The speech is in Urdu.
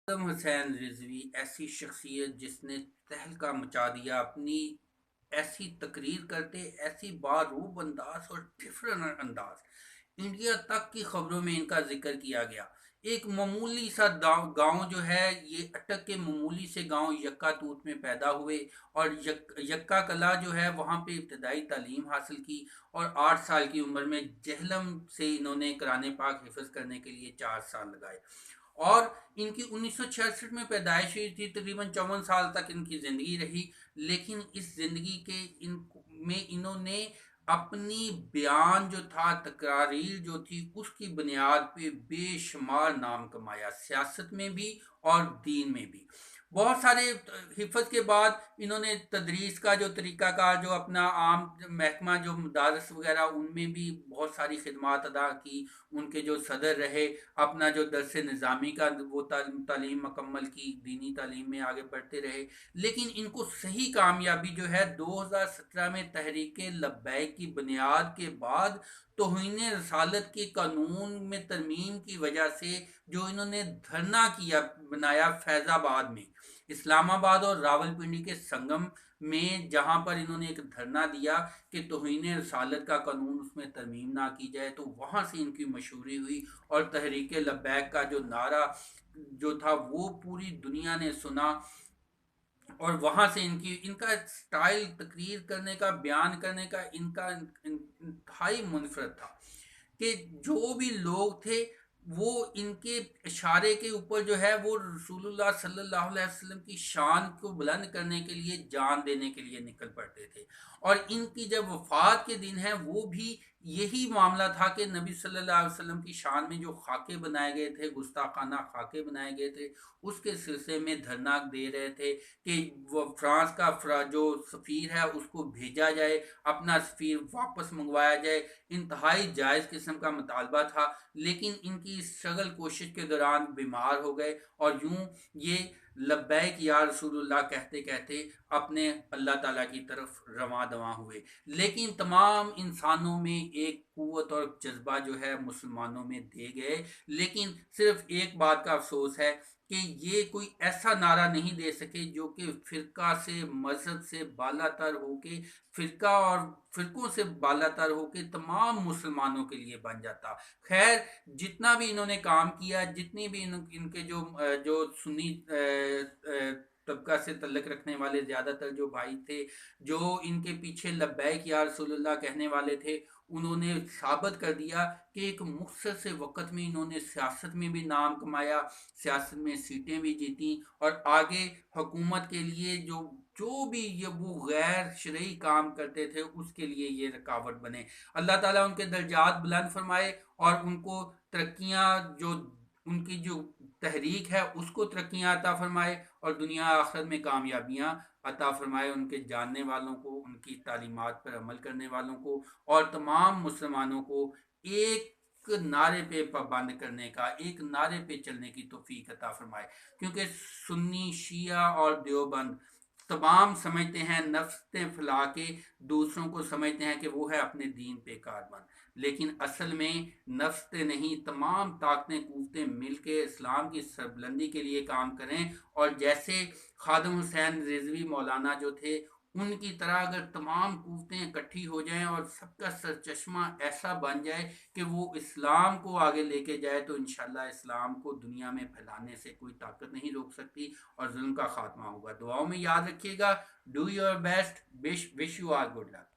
خادم حسین رضوی ایسی شخصیت جس نے تہلکہ مچا دیا اپنی ایسی تقریر کرتے، ایسی باروب انداز اور ڈفرنٹ انداز، انڈیا تک کی خبروں میں ان کا ذکر کیا گیا۔ ایک معمولی سا گاؤں جو ہے، یہ اٹک کے معمولی سے گاؤں یکا توت میں پیدا ہوئے، اور یکا کلا جو ہے وہاں پہ ابتدائی تعلیم حاصل کی، اور 8 سال کی عمر میں جہلم سے انہوں نے قرآن پاک حفظ کرنے کے لیے 4 سال لگائے، اور ان کی 1966 میں پیدائش ہوئی تھی، تقریباً 54 سال تک ان کی زندگی رہی۔ لیکن اس زندگی کے میں انہوں نے اپنی بیان جو تھا، تقاریر جو تھی، اس کی بنیاد پہ بے شمار نام کمایا، سیاست میں بھی اور دین میں بھی۔ بہت سارے حفظ کے بعد انہوں نے تدریس کا جو طریقہ کار، جو اپنا عام محکمہ جو مدارس وغیرہ، ان میں بھی بہت ساری خدمات ادا کی، ان کے جو صدر رہے، اپنا جو درس نظامی کا وہ تعلیم مکمل کی، دینی تعلیم میں آگے بڑھتے رہے۔ لیکن ان کو صحیح کامیابی جو ہے 2017 میں تحریک لبیک کی بنیاد کے بعد توہین رسالت کے قانون میں ترمیم کی وجہ سے، جو انہوں نے دھرنا کیا بنایا فیض آباد میں، اسلام آباد اور راول پنڈی کے سنگم میں، جہاں پر انہوں نے ایک دھرنا دیا کہ توہین رسالت کا قانون اس میں ترمیم نہ کی جائے، تو وہاں سے ان کی مشہوری ہوئی، اور تحریک لبیک کا جو نعرہ جو تھا وہ پوری دنیا نے سنا، اور وہاں سے ان کا سٹائل تقریر کرنے کا، بیان کرنے کا، ان کا انتہائی منفرد تھا، کہ جو بھی لوگ تھے وہ ان کے اشارے کے اوپر جو ہے وہ رسول اللہ صلی اللہ علیہ وسلم کی شان کو بلند کرنے کے لیے، جان دینے کے لیے نکل پڑتے تھے۔ اور ان کی جب وفات کے دن ہے، وہ بھی یہی معاملہ تھا کہ نبی صلی اللہ علیہ وسلم کی شان میں جو خاکے بنائے گئے تھے، گستاخانہ خاکے بنائے گئے تھے، اس کے سلسلے میں دھرنا دے رہے تھے کہ وہ فرانس کا جو سفیر ہے اس کو بھیجا جائے، اپنا سفیر واپس منگوایا جائے۔ انتہائی جائز قسم کا مطالبہ تھا، لیکن ان کی اس شغل کوشش کے دوران بیمار ہو گئے، اور یوں یہ لبیک یا رسول اللہ کہتے کہتے اپنے اللہ تعالیٰ کی طرف رواں دواں ہوئے۔ لیکن تمام انسانوں میں ایک قوت اور جذبہ جو ہے مسلمانوں میں دے گئے، لیکن صرف ایک بات کا افسوس ہے کہ یہ کوئی ایسا نعرہ نہیں دے سکے جو کہ فرقہ سے، مذہب سے بالا تر ہو کے، فرقہ اور فرقوں سے بالا تر ہو کے تمام مسلمانوں کے لیے بن جاتا۔ خیر، جتنا بھی انہوں نے کام کیا، جتنی بھی ان کے جو سنی طبقہ سے تعلق رکھنے والے زیادہ تر جو بھائی تھے، جو ان کے پیچھے لبیک یا رسول اللہ کہنے والے تھے، انہوں نے ثابت کر دیا کہ ایک مختصر سے وقت میں انہوں نے سیاست میں بھی نام کمایا، سیاست میں سیٹیں بھی جیتیں، اور آگے حکومت کے لیے جو بھی وہ غیر شرعی کام کرتے تھے اس کے لیے یہ رکاوٹ بنے۔ اللہ تعالیٰ ان کے درجات بلند فرمائے، اور ان کو ترقیاں، جو ان کی جو تحریک ہے اس کو ترقیاں عطا فرمائے، اور دنیا آخرت میں کامیابیاں عطا فرمائے، ان کے جاننے والوں کو، ان کی تعلیمات پر عمل کرنے والوں کو، اور تمام مسلمانوں کو ایک نعرے پہ پابند کرنے کا، ایک نعرے پہ چلنے کی توفیق عطا فرمائے۔ کیونکہ سنی، شیعہ اور دیوبند تمام سمجھتے ہیں، نفسیں پھیلا کے دوسروں کو سمجھتے ہیں کہ وہ ہے اپنے دین پہ کاربند، لیکن اصل میں نفسیں نہیں، تمام طاقتیں قوتیں مل کے اسلام کی سربلندی کے لیے کام کریں، اور جیسے خادم حسین رضوی مولانا جو تھے، ان کی طرح اگر تمام قوتیں اکٹھی ہو جائیں اور سب کا سرچشمہ ایسا بن جائے کہ وہ اسلام کو آگے لے کے جائے، تو انشاءاللہ اسلام کو دنیا میں پھیلانے سے کوئی طاقت نہیں روک سکتی، اور ظلم کا خاتمہ ہوگا۔ دعاؤں میں یاد رکھیے گا۔ Do your best, wish you are good look.